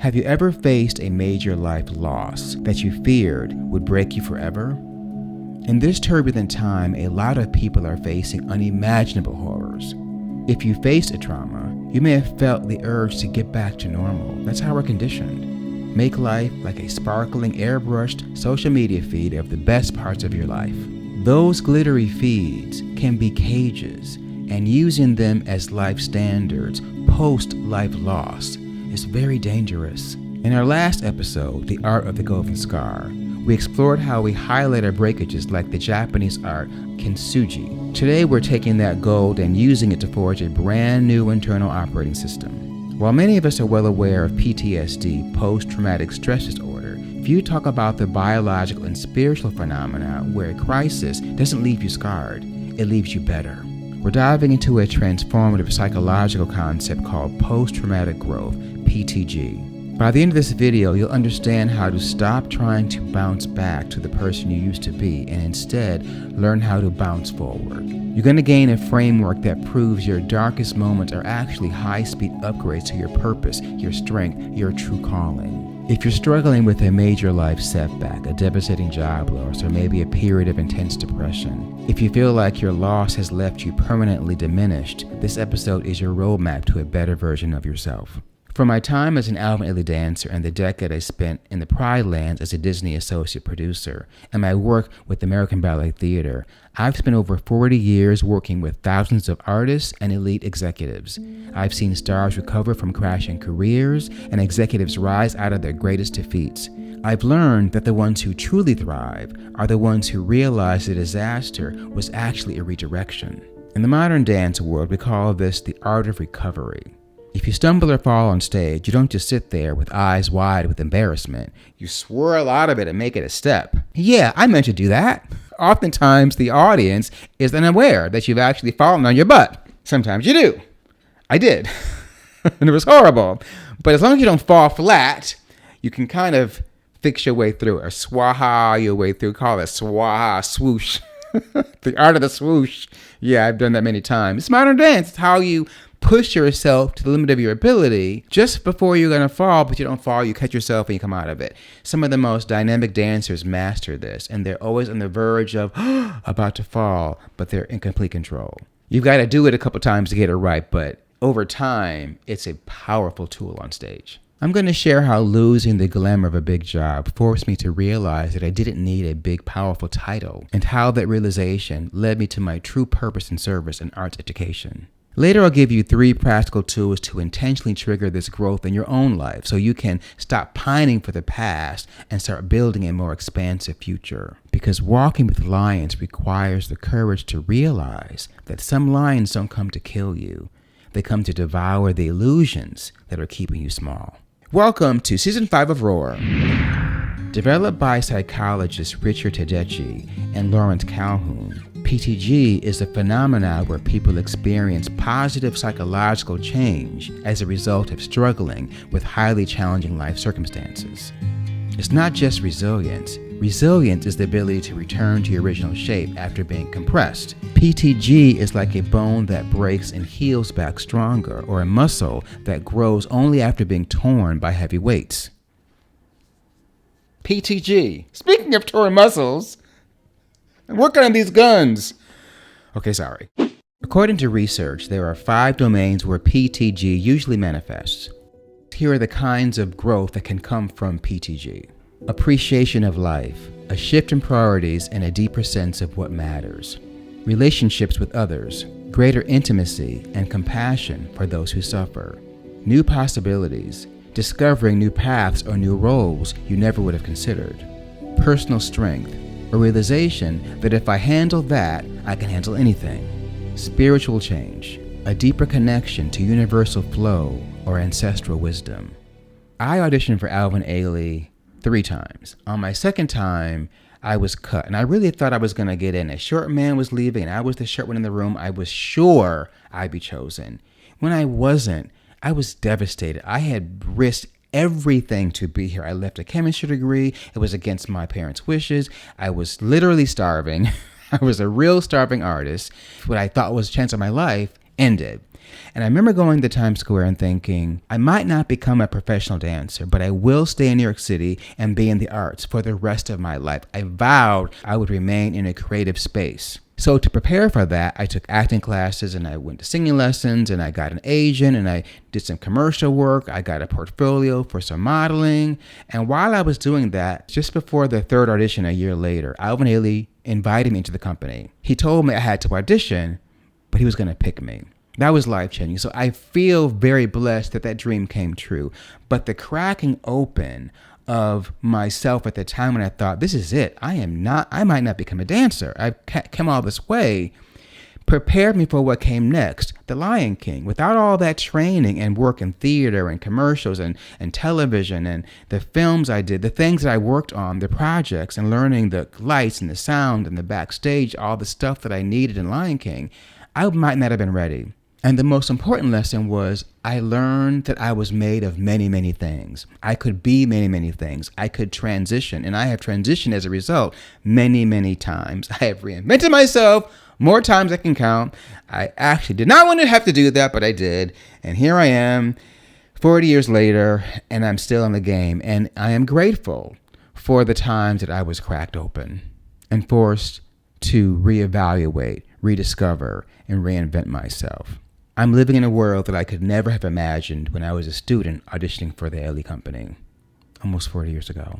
Have you ever faced a major life loss that you feared would break you forever? In this turbulent time, a lot of people are facing unimaginable horrors. If you faced a trauma, you may have felt the urge to get back to normal. That's how we're conditioned. Make life like a sparkling, airbrushed social media feed of the best parts of your life. Those glittery feeds can be cages, and using them as life standards post-life loss is very dangerous. In our last episode, The Art of the Golden Scar, we explored how we highlight our breakages like the Japanese art kintsugi. Today we're taking that gold and using it to forge a brand new internal operating system. While many of us are well aware of PTSD, post-traumatic stress disorder, few talk about the biological and spiritual phenomena where a crisis doesn't leave you scarred, it leaves you better. We're diving into a transformative psychological concept called post-traumatic growth, PTG. By the end of this video, you'll understand how to stop trying to bounce back to the person you used to be and instead learn how to bounce forward. You're going to gain a framework that proves your darkest moments are actually high-speed upgrades to your purpose, your strength, your true calling. If you're struggling with a major life setback, a devastating job loss, or maybe a period of intense depression, if you feel like your loss has left you permanently diminished, this episode is your roadmap to a better version of yourself. From my time as an Alvin Ailey dancer and the decade I spent in the Pride Lands as a Disney associate producer, and my work with American Ballet Theater, I've spent over 40 years working with thousands of artists and elite executives. I've seen stars recover from crashing careers and executives rise out of their greatest defeats. I've learned that the ones who truly thrive are the ones who realize the disaster was actually a redirection. In the modern dance world, we call this the art of recovery. If you stumble or fall on stage, you don't just sit there with eyes wide with embarrassment. You swirl out of it and make it a step. Yeah, I meant to do that. Oftentimes, the audience is unaware that you've actually fallen on your butt. Sometimes you do. I did. And it was horrible. But as long as you don't fall flat, you can kind of fix your way through it, or swaha your way through. Call it swaha, swoosh. The art of the swoosh. Yeah, I've done that many times. It's modern dance. It's how you push yourself to the limit of your ability just before you're going to fall, but you don't fall, you catch yourself and you come out of it. Some of the most dynamic dancers master this, and they're always on the verge of about to fall, but they're in complete control. You've got to do it a couple times to get it right, but over time, it's a powerful tool on stage. I'm going to share how losing the glamour of a big job forced me to realize that I didn't need a big, powerful title, and how that realization led me to my true purpose in service and arts education. Later, I'll give you 3 practical tools to intentionally trigger this growth in your own life so you can stop pining for the past and start building a more expansive future. Because walking with lions requires the courage to realize that some lions don't come to kill you. They come to devour the illusions that are keeping you small. Welcome to Season 5 of Roar. Developed by psychologists Richard Tedeschi and Lawrence Calhoun, PTG is a phenomenon where people experience positive psychological change as a result of struggling with highly challenging life circumstances. It's not just resilience. Resilience is the ability to return to your original shape after being compressed. PTG is like a bone that breaks and heals back stronger, or a muscle that grows only after being torn by heavy weights. PTG. Speaking of torn muscles, I'm working on these guns. Okay, sorry. According to research, there are 5 domains where PTG usually manifests. Here are the kinds of growth that can come from PTG. Appreciation of life, a shift in priorities, and a deeper sense of what matters. Relationships with others, greater intimacy and compassion for those who suffer. New possibilities, discovering new paths or new roles you never would have considered. Personal strength, a realization that if I handle that, I can handle anything. Spiritual change, a deeper connection to universal flow or ancestral wisdom. I auditioned for Alvin Ailey 3 times. On my second time, I was cut, and I really thought I was going to get in. A short man was leaving, and I was the short one in the room. I was sure I'd be chosen. When I wasn't, I was devastated. I had risked everything to be here. I left a chemistry degree. It was against my parents' wishes. I was literally starving. I was a real starving artist. What I thought was a chance of my life ended. And I remember going to Times Square and thinking, I might not become a professional dancer, but I will stay in New York City and be in the arts for the rest of my life. I vowed I would remain in a creative space. So to prepare for that, I took acting classes and I went to singing lessons and I got an agent and I did some commercial work. I got a portfolio for some modeling. And while I was doing that, just before the third audition a year later, Alvin Ailey invited me into the company. He told me I had to audition, but he was going to pick me. That was life-changing. So I feel very blessed that that dream came true. But the cracking open of myself at the time when I thought, this is it. I might not become a dancer. I've come all this way, prepared me for what came next, The Lion King. Without all that training and work in theater and commercials and television and the films I did, the things that I worked on, the projects and learning the lights and the sound and the backstage, all the stuff that I needed in Lion King, I might not have been ready. And the most important lesson was I learned that I was made of many, many things. I could be many, many things. I could transition, and I have transitioned as a result many, many times. I have reinvented myself more times than I can count. I actually did not want to have to do that, but I did. And here I am 40 years later, and I'm still in the game. And I am grateful for the times that I was cracked open and forced to reevaluate, rediscover, and reinvent myself. I'm living in a world that I could never have imagined when I was a student auditioning for the Ailey Company almost 40 years ago.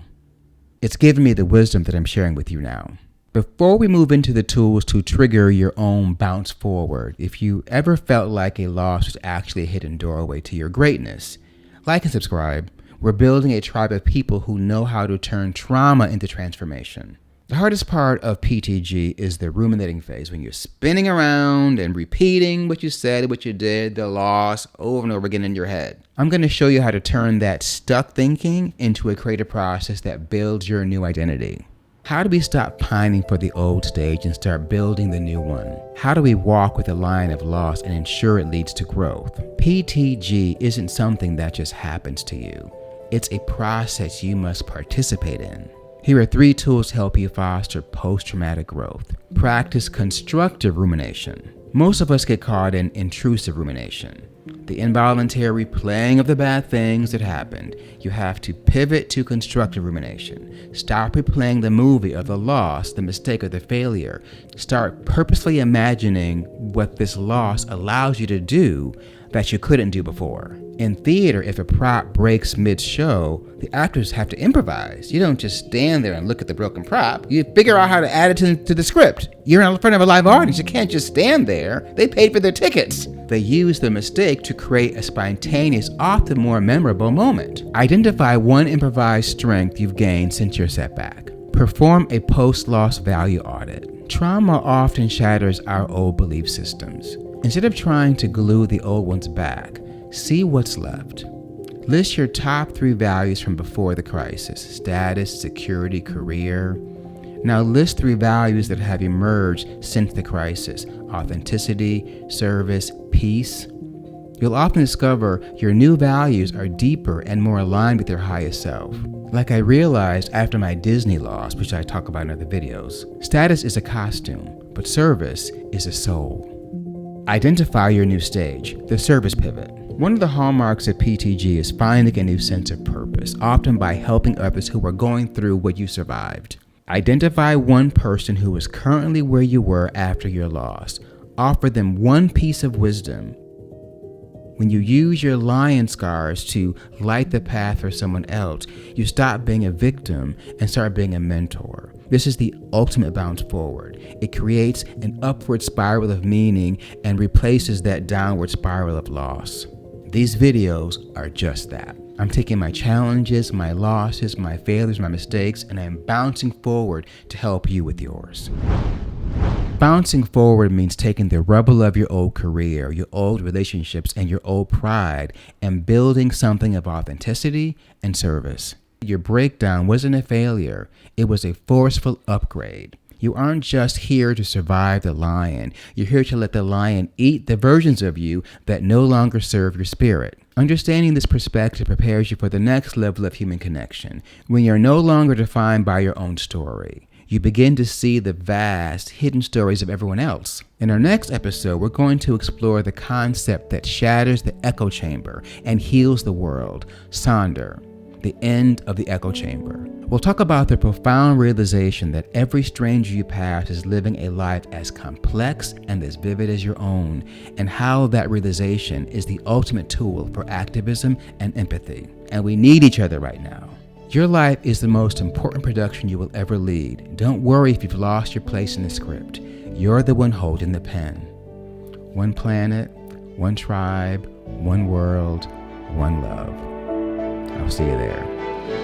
It's given me the wisdom that I'm sharing with you now. Before we move into the tools to trigger your own bounce forward, if you ever felt like a loss was actually a hidden doorway to your greatness, like and subscribe. We're building a tribe of people who know how to turn trauma into transformation. The hardest part of PTG is the ruminating phase, when you're spinning around and repeating what you said, what you did, the loss over and over again in your head. I'm going to show you how to turn that stuck thinking into a creative process that builds your new identity. How do we stop pining for the old stage and start building the new one? How do we walk with a line of loss and ensure it leads to growth? PTG isn't something that just happens to you. It's a process you must participate in. Here are 3 tools to help you foster post-traumatic growth. Practice constructive rumination. Most of us get caught in intrusive rumination, the involuntary replaying of the bad things that happened. You have to pivot to constructive rumination. Stop replaying the movie of the loss, the mistake, or the failure. Start purposely imagining what this loss allows you to do that you couldn't do before. In theater, if a prop breaks mid-show, the actors have to improvise. You don't just stand there and look at the broken prop. You figure out how to add it to the script. You're in front of a live audience. You can't just stand there. They paid for their tickets. They use the mistake to create a spontaneous, often more memorable moment. Identify one improvised strength you've gained since your setback. Perform a post-loss value audit. Trauma often shatters our old belief systems. Instead of trying to glue the old ones back, see what's left. List your top 3 values from before the crisis: status, security, career. Now list 3 values that have emerged since the crisis: authenticity, service, peace. You'll often discover your new values are deeper and more aligned with your highest self. Like I realized after my Disney loss, which I talk about in other videos, status is a costume, but service is a soul. Identify your new stage, the service pivot. One of the hallmarks of PTG is finding a new sense of purpose, often by helping others who are going through what you survived. Identify one person who is currently where you were after your loss. Offer them one piece of wisdom. When you use your lion scars to light the path for someone else, you stop being a victim and start being a mentor. This is the ultimate bounce forward. It creates an upward spiral of meaning and replaces that downward spiral of loss. These videos are just that. I'm taking my challenges, my losses, my failures, my mistakes, and I'm bouncing forward to help you with yours. Bouncing forward means taking the rubble of your old career, your old relationships, and your old pride and building something of authenticity and service. Your breakdown wasn't a failure. It was a forceful upgrade. You aren't just here to survive the lion. You're here to let the lion eat the versions of you that no longer serve your spirit. Understanding this perspective prepares you for the next level of human connection, when you're no longer defined by your own story. you begin to see the vast, hidden stories of everyone else. In our next episode, we're going to explore the concept that shatters the echo chamber and heals the world, Sonder, the end of the echo chamber. We'll talk about the profound realization that every stranger you pass is living a life as complex and as vivid as your own, and how that realization is the ultimate tool for activism and empathy. And we need each other right now. Your life is the most important production you will ever lead. Don't worry if you've lost your place in the script. You're the one holding the pen. One planet, one tribe, one world, one love. I'll see you there.